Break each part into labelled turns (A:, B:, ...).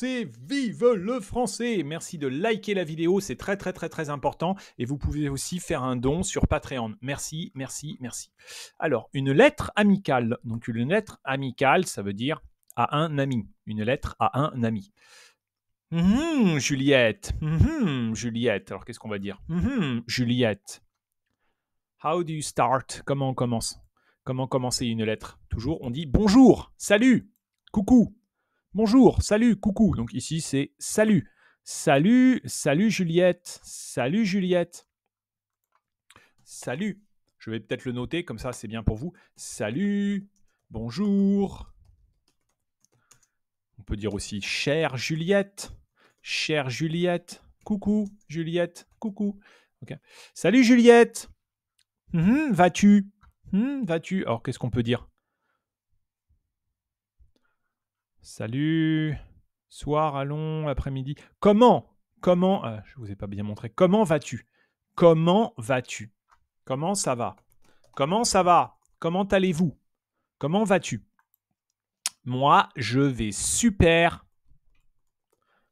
A: Vive le français! Merci de liker la vidéo, c'est très très très très important. Et vous pouvez aussi faire un don sur Patreon. Merci, merci, merci. Alors, une lettre amicale. Donc, une lettre amicale, ça veut dire à un ami. Une lettre à un ami. Juliette. Juliette. Alors, qu'est-ce qu'on va dire? Juliette. How do you start? Comment on commence? Comment commencer une lettre? Toujours, on dit bonjour, salut, coucou. Bonjour, salut, coucou. Donc ici, c'est salut. Salut, salut Juliette. Salut Juliette. Salut. Je vais peut-être le noter, comme ça c'est bien pour vous. Salut, bonjour. On peut dire aussi chère Juliette. Chère Juliette. Coucou Juliette. Coucou. Okay. Salut Juliette. Vas-tu? Vas-tu? Alors qu'est-ce qu'on peut dire? Salut, soir, allons, après-midi. Comment? Je vous ai pas bien montré. Comment vas-tu? Comment vas-tu? Comment ça va? Comment ça va? Comment allez-vous? Comment vas-tu? Moi, je vais super,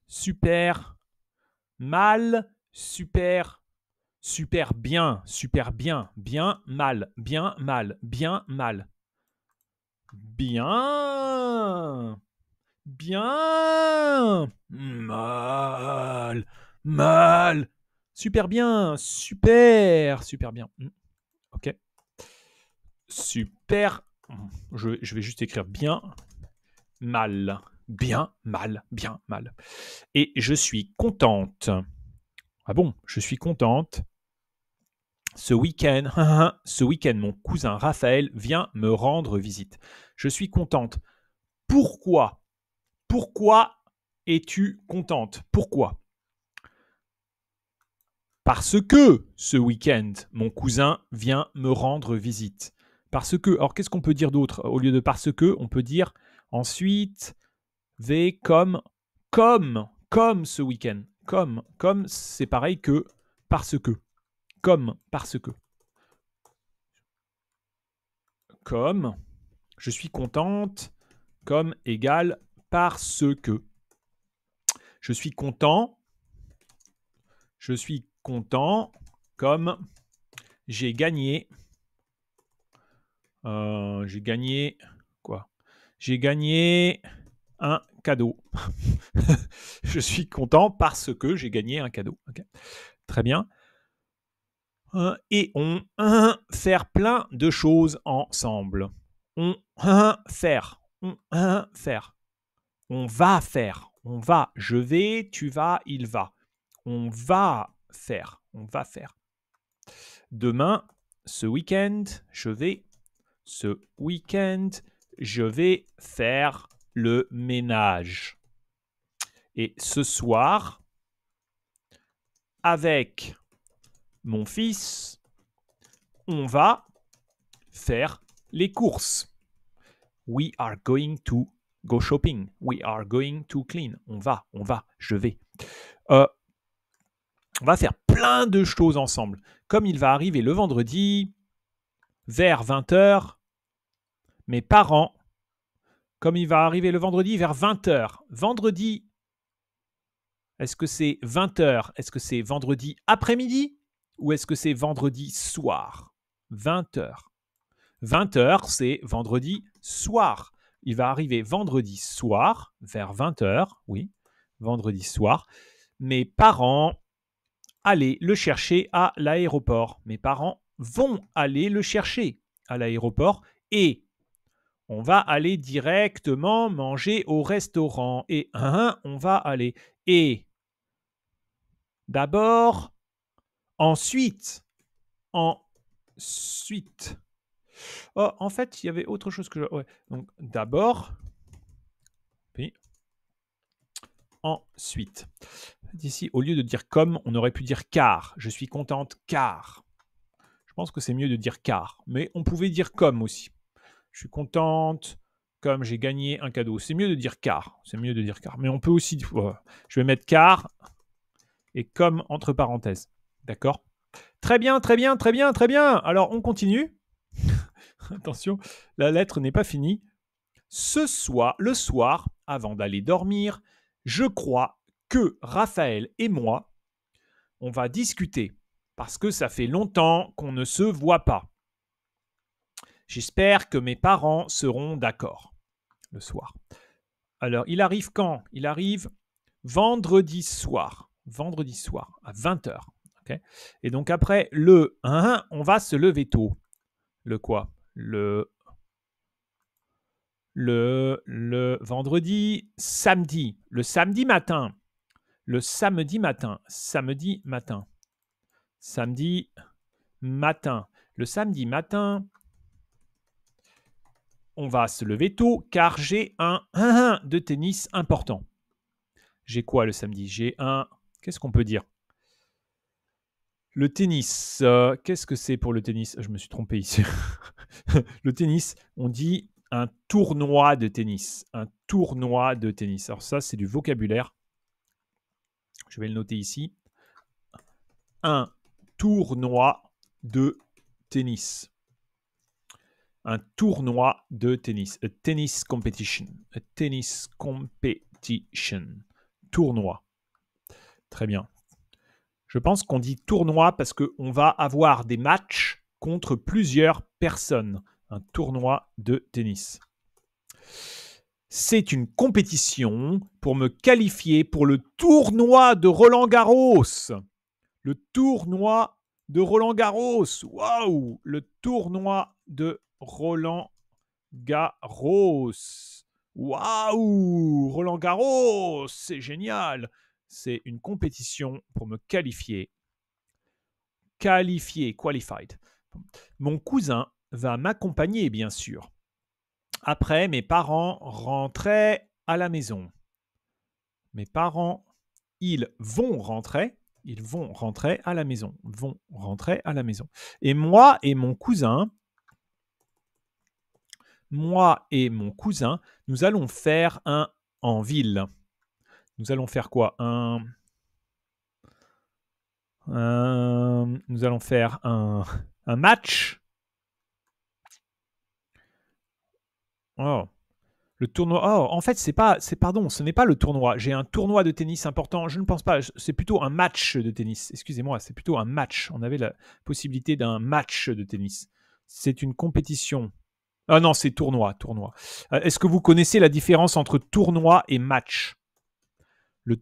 A: super mal, super, super bien, bien mal, bien mal, bien mal. Bien. Bien. Mal. Mal. Super bien. Super. Super bien. Ok. Super. Je vais juste écrire bien. Mal. Bien. Mal. Bien. Mal. Et je suis contente. Ah bon, je suis contente. Ce week-end, mon cousin Raphaël vient me rendre visite. Je suis contente. Pourquoi? Pourquoi es-tu contente? Pourquoi? Parce que ce week-end, mon cousin vient me rendre visite. Parce que, alors qu'est-ce qu'on peut dire d'autre? Au lieu de parce que, on peut dire ensuite, comme ce week-end. Comme c'est pareil que parce que. Comme, parce que. Comme, je suis contente, comme égale parce que. Je suis content comme j'ai gagné. J'ai gagné quoi? J'ai gagné un cadeau. Je suis content parce que j'ai gagné un cadeau. Okay. Très bien. Et on faire plein de choses ensemble. On faire. On faire. On va faire. On va. Je vais, tu vas, il va. On va faire. On va faire. Demain, ce week-end, je vais faire le ménage. Et ce soir, avec mon fils, on va faire les courses. We are going to go shopping. We are going to clean. On va, je vais. On va faire plein de choses ensemble. Comme il va arriver le vendredi, vers 20h, mes parents, comme il va arriver le vendredi vers 20h. Vendredi, est-ce que c'est 20h? Est-ce que c'est vendredi après-midi? Ou est-ce que c'est vendredi soir? 20h. 20h, c'est vendredi soir. Il va arriver vendredi soir, vers 20h, oui, vendredi soir. Mes parents allaient le chercher à l'aéroport. Mes parents vont aller le chercher à l'aéroport et on va aller directement manger au restaurant. Et on va aller. Et d'abord, ensuite. Oh, en fait, il y avait autre chose que je... Ouais. Donc, d'abord, puis ensuite. Ici, au lieu de dire comme, on aurait pu dire car. Je suis contente car. Je pense que c'est mieux de dire car. Mais on pouvait dire comme aussi. Je suis contente comme j'ai gagné un cadeau. C'est mieux de dire car. C'est mieux de dire car. Mais on peut aussi... je vais mettre car et comme entre parenthèses. D'accord? Très bien, très bien, très bien, très bien. Alors, on continue. Attention, la lettre n'est pas finie. Le soir, avant d'aller dormir, Je crois que Raphaël et moi, on va discuter parce que ça fait longtemps qu'on ne se voit pas. J'espère que mes parents seront d'accord le soir. Alors, il arrive quand? Il arrive vendredi soir. Vendredi soir, à 20h. Okay, et donc après, le 1, on va se lever tôt. Le quoi? Le vendredi, samedi. Le samedi matin. Le samedi matin. Samedi matin. Samedi matin. Le samedi matin, on va se lever tôt car j'ai un de tennis important. J'ai quoi le samedi? J'ai un... Qu'est-ce qu'on peut dire? Le tennis. Qu'est-ce que c'est pour le tennis? Je me suis trompé ici. Le tennis, on dit un tournoi de tennis. Un tournoi de tennis. Alors ça, c'est du vocabulaire. Je vais le noter ici. Un tournoi de tennis. Un tournoi de tennis. A tennis competition. A tennis competition. Tournoi. Très bien. Je pense qu'on dit tournoi parce qu'on va avoir des matchs contre plusieurs personnes. Un tournoi de tennis. C'est une compétition pour me qualifier pour le tournoi de Roland-Garros. Le tournoi de Roland-Garros. Waouh! Le tournoi de Roland-Garros. Waouh! Roland-Garros, c'est génial. C'est une compétition pour me qualifier. Qualified. Mon cousin va m'accompagner, bien sûr. Après, mes parents rentraient à la maison. Mes parents, ils vont rentrer à la maison. Vont rentrer à la maison. Et moi et mon cousin, nous allons faire un en ville. Nous allons faire quoi? Nous allons faire un match. Oh. Le tournoi. Oh, en fait, ce n'est pas le tournoi. J'ai un tournoi de tennis important. Je ne pense pas. C'est plutôt un match de tennis. Excusez-moi, c'est plutôt un match. On avait la possibilité d'un match de tennis. C'est une compétition. Ah non, c'est tournoi. Est-ce que vous connaissez la différence entre tournoi et match? Le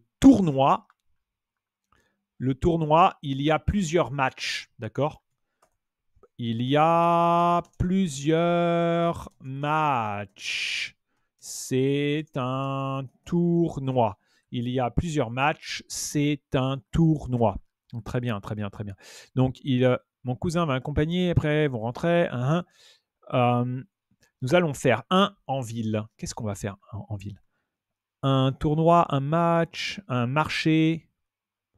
A: tournoi, il y a plusieurs matchs, d'accord? Il y a plusieurs matchs. C'est un tournoi. Il y a plusieurs matchs. C'est un tournoi. Donc, très bien. Donc, mon cousin va accompagner. Après, ils vont rentrer. Nous allons faire un en ville. Qu'est-ce qu'on va faire en ville? Un tournoi, un match, un marché.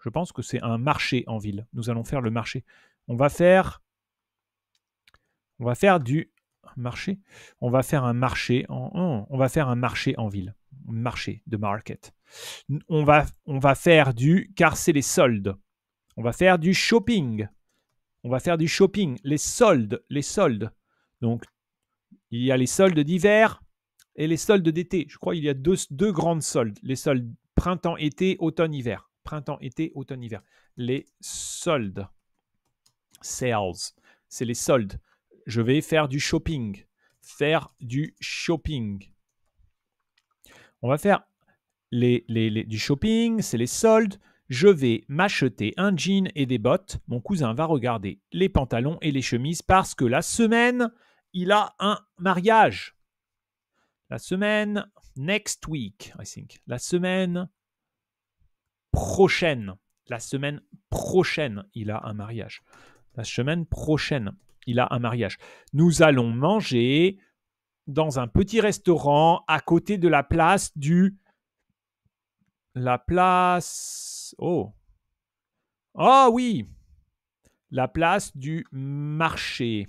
A: Je pense que c'est un marché en ville. Nous allons faire le marché. On va faire du marché. On va faire un marché en ville. Marché de market. On va faire car c'est les soldes. On va faire du shopping. Les soldes. Donc, il y a les soldes d'hiver et les soldes d'été. Je crois qu'il y a deux grandes soldes. Les soldes printemps-été, automne-hiver. Printemps-été, automne-hiver. Les soldes. Sales. C'est les soldes. Je vais faire du shopping. On va faire du shopping, c'est les soldes. Je vais m'acheter un jean et des bottes. Mon cousin va regarder les pantalons et les chemises parce que la semaine, il a un mariage. La semaine, next week, I think. La semaine prochaine, il a un mariage. La semaine prochaine, il a un mariage. Nous allons manger dans un petit restaurant à côté de la place Oh oui! La place du marché.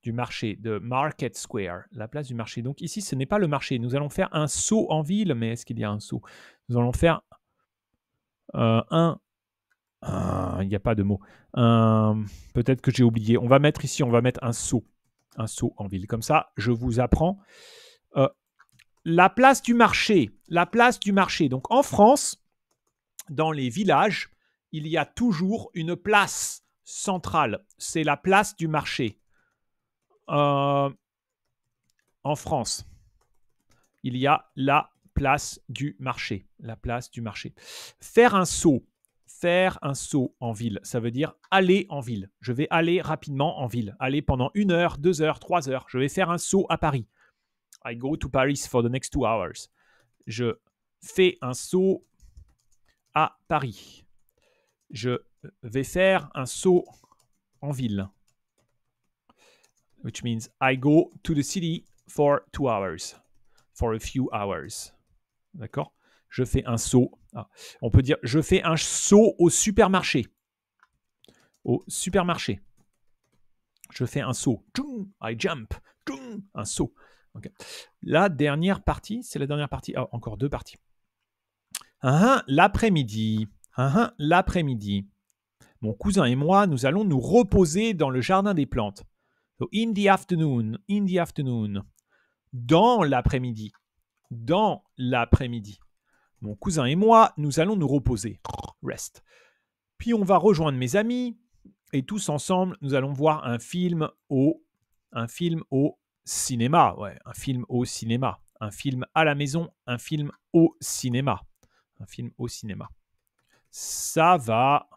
A: Du marché, de Market Square. La place du marché. Donc ici, ce n'est pas le marché. Nous allons faire un saut en ville, mais est-ce qu'il y a un saut? Nous allons faire il n'y a pas de mot. Peut-être que j'ai oublié. On va mettre un saut. Un saut en ville. Comme ça, je vous apprends la place du marché. La place du marché. Donc, en France, dans les villages, il y a toujours une place centrale. C'est la place du marché. En France, il y a la place du marché. La place du marché. Faire un saut. Faire un saut en ville, ça veut dire aller en ville. Je vais aller rapidement en ville. Aller pendant 1 heure, 2 heures, 3 heures. Je vais faire un saut à Paris. I go to Paris for the next 2 hours. Je fais un saut à Paris. Je vais faire un saut en ville. Which means I go to the city for 2 hours. For a few hours. D'accord? Je fais un saut. Ah. On peut dire je fais un saut au supermarché. Au supermarché. Je fais un saut. I jump. Un saut. Okay. La dernière partie, c'est la dernière partie. Ah, encore 2 parties. L'après-midi. L'après-midi. Mon cousin et moi, nous allons nous reposer dans le jardin des plantes. So in the afternoon. In the afternoon. Dans l'après-midi. Dans l'après-midi. Mon cousin et moi, nous allons nous reposer. Rest. Puis on va rejoindre mes amis et tous ensemble, nous allons voir un film au cinéma. Ouais, un film au cinéma. Un film à la maison, un film au cinéma. Un film au cinéma. Ça va.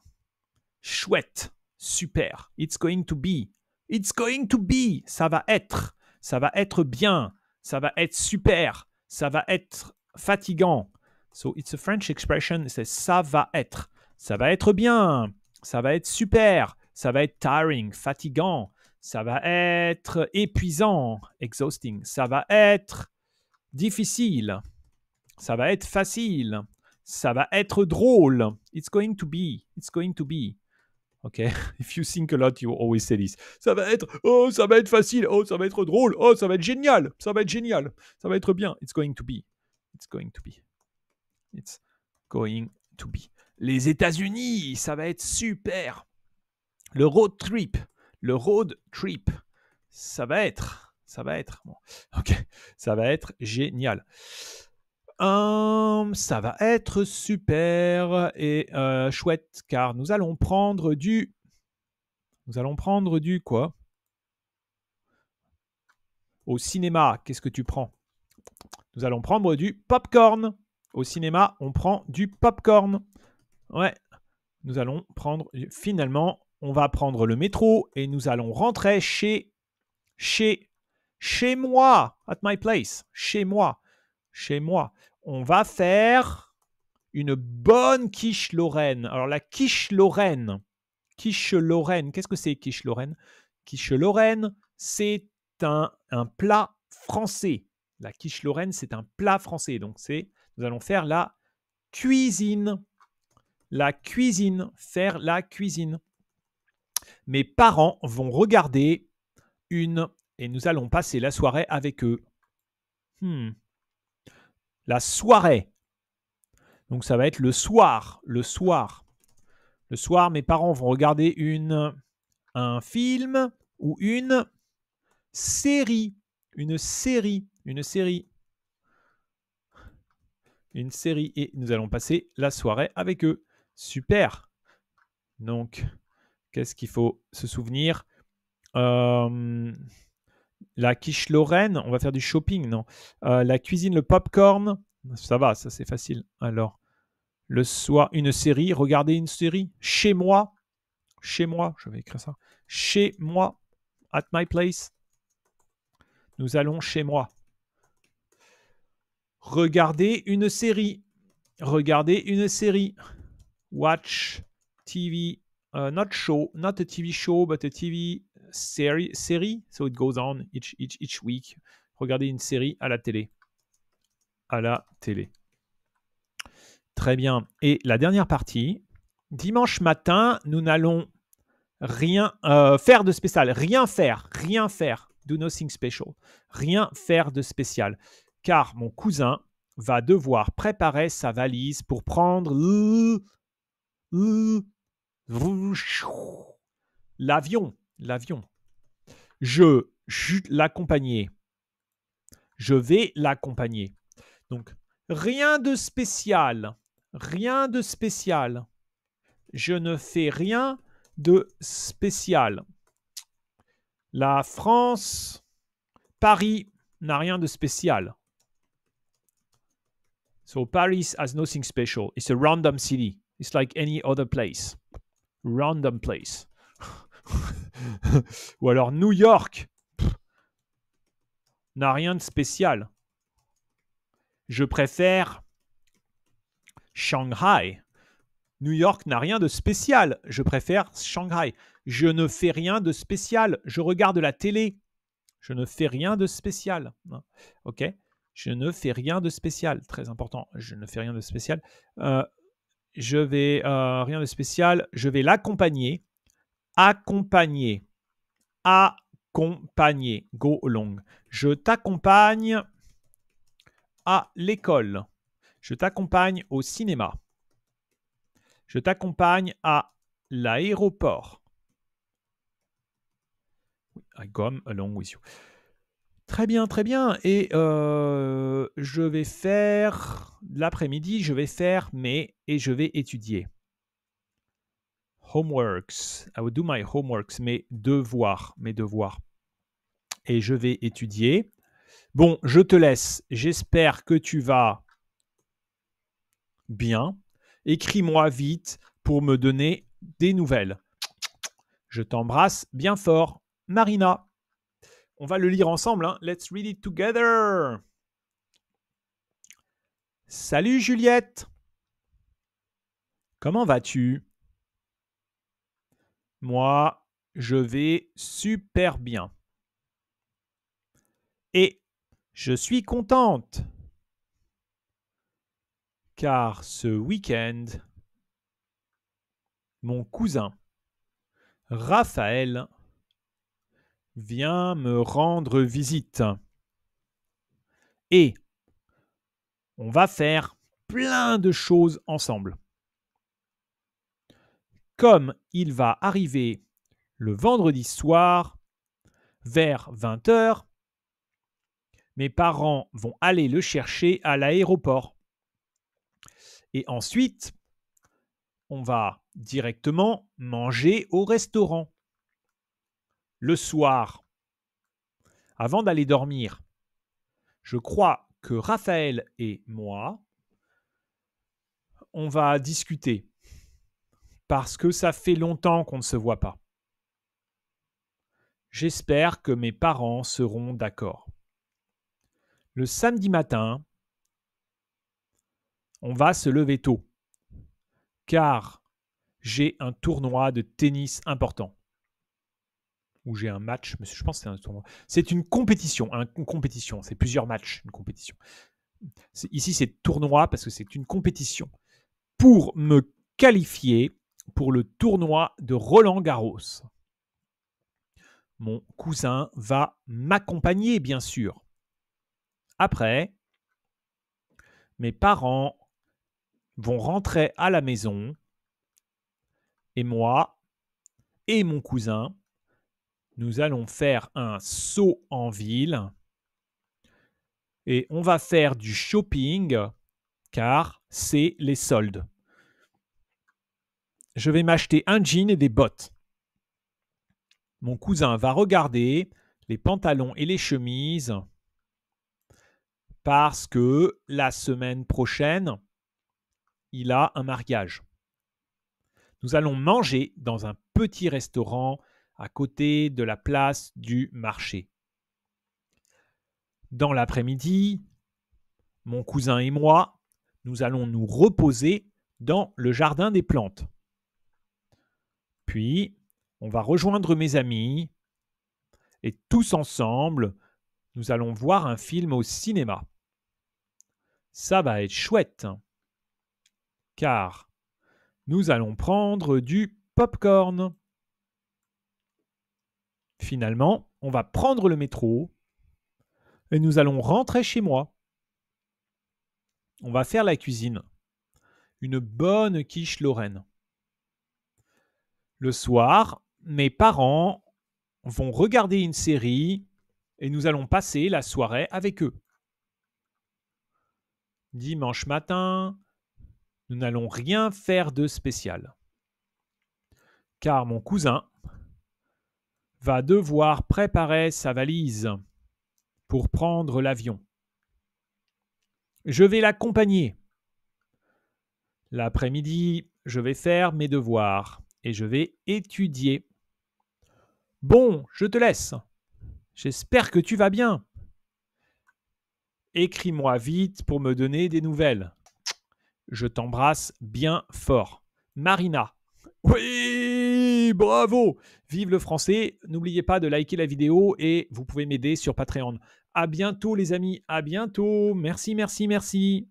A: Chouette. Super. It's going to be. It's going to be. Ça va être. Ça va être bien. Ça va être super. Ça va être fatigant. So it's a French expression. C'est ça va être. Ça va être bien. Ça va être super. Ça va être tiring, fatigant. Ça va être épuisant, exhausting. Ça va être difficile. Ça va être facile. Ça va être drôle. It's going to be. It's going to be. Okay? If you think a lot, you always say this. Ça va être, oh, ça va être facile. Oh, ça va être drôle. Oh, ça va être génial. Ça va être génial. Ça va être bien. It's going to be. It's going to be. It's going to be. Les États-Unis, ça va être super. Le road trip. Le road trip. Ça va être. Bon. Ok. Ça va être génial. Ça va être super et chouette car nous allons prendre du quoi? Au cinéma, qu'est-ce que tu prends? Nous allons prendre du popcorn. Au cinéma, on prend du popcorn. Ouais. Nous allons prendre finalement, on va prendre le métro et nous allons rentrer chez moi, at my place, chez moi. On va faire une bonne quiche Lorraine. Alors la quiche Lorraine, qu'est-ce que c'est quiche Lorraine? Quiche Lorraine, c'est un plat français. La quiche Lorraine, c'est un plat français. Donc nous allons faire la cuisine. Faire la cuisine. Mes parents vont regarder et nous allons passer la soirée avec eux. La soirée. Donc ça va être le soir. Le soir, mes parents vont regarder un film ou une série. Une série. Et nous allons passer la soirée avec eux. Super. Donc, qu'est-ce qu'il faut se souvenir? La quiche Lorraine, on va faire du shopping, non? La cuisine, le popcorn, ça va, ça c'est facile. Alors, le soir, une série, regardez une série. Chez moi, je vais écrire ça. Chez moi, at my place. Nous allons chez moi. Regardez une série. Watch TV, not a TV show, but a TV series. So it goes on each week. Regardez une série à la télé. Très bien. Et la dernière partie. Dimanche matin, nous n'allons rien faire de spécial. Rien faire. Do nothing special. Rien faire de spécial. Car mon cousin va devoir préparer sa valise pour prendre l'avion. Je vais l'accompagner. Donc, rien de spécial. Rien de spécial. Je ne fais rien de spécial. La France, Paris n'a rien de spécial. So Paris has nothing special. It's a random city. It's like any other place. Random place. Ou alors New York n'a rien de spécial. Je préfère Shanghai. New York n'a rien de spécial. Je préfère Shanghai. Je ne fais rien de spécial. Je regarde la télé. Je ne fais rien de spécial. OK? Je ne fais rien de spécial. Très important. Je ne fais rien de spécial. Je vais rien de spécial. Je vais l'accompagner. Accompagner. Accompagner. Go along. Je t'accompagne à l'école. Je t'accompagne au cinéma. Je t'accompagne à l'aéroport. I come along with you. Très bien, très bien. Et je vais faire l'après-midi, je vais faire et je vais étudier. Homeworks. I will do my homeworks, mes devoirs. Et je vais étudier. Bon, je te laisse. J'espère que tu vas bien. Écris-moi vite pour me donner des nouvelles. Je t'embrasse bien fort. Marina. On va le lire ensemble. Hein. Let's read it together. Salut Juliette. Comment vas-tu? Moi, je vais super bien. Et je suis contente. Car ce week-end, mon cousin Raphaël vient me rendre visite. Et on va faire plein de choses ensemble. Comme il va arriver le vendredi soir, vers 20h, mes parents vont aller le chercher à l'aéroport. Et ensuite, on va directement manger au restaurant. Le soir, avant d'aller dormir, je crois que Raphaël et moi, on va discuter parce que ça fait longtemps qu'on ne se voit pas. J'espère que mes parents seront d'accord. Le samedi matin, on va se lever tôt car j'ai un tournoi de tennis important. Ou j'ai un match, mais je pense que c'est un tournoi. C'est une compétition, c'est plusieurs matchs, une compétition. Ici, c'est tournoi parce que c'est une compétition pour me qualifier pour le tournoi de Roland-Garros. Mon cousin va m'accompagner, bien sûr. Après, mes parents vont rentrer à la maison et moi et mon cousin, nous allons faire un saut en ville et on va faire du shopping car c'est les soldes. Je vais m'acheter un jean et des bottes. Mon cousin va regarder les pantalons et les chemises parce que la semaine prochaine, il a un mariage. Nous allons manger dans un petit restaurant à côté de la place du marché. Dans l'après-midi, mon cousin et moi, nous allons nous reposer dans le jardin des plantes. Puis, on va rejoindre mes amis et tous ensemble, nous allons voir un film au cinéma. Ça va être chouette, car nous allons prendre du popcorn. Finalement, on va prendre le métro et nous allons rentrer chez moi. On va faire la cuisine. Une bonne quiche lorraine. Le soir, mes parents vont regarder une série et nous allons passer la soirée avec eux. Dimanche matin, nous n'allons rien faire de spécial. Car mon cousin va devoir préparer sa valise pour prendre l'avion. Je vais l'accompagner. L'après-midi, je vais faire mes devoirs et je vais étudier. Bon, je te laisse. J'espère que tu vas bien. Écris-moi vite pour me donner des nouvelles. Je t'embrasse bien fort. Marina. Oui, bravo. Vive le français. N'oubliez pas de liker la vidéo et vous pouvez m'aider sur Patreon. À bientôt les amis, à bientôt. Merci, merci, merci.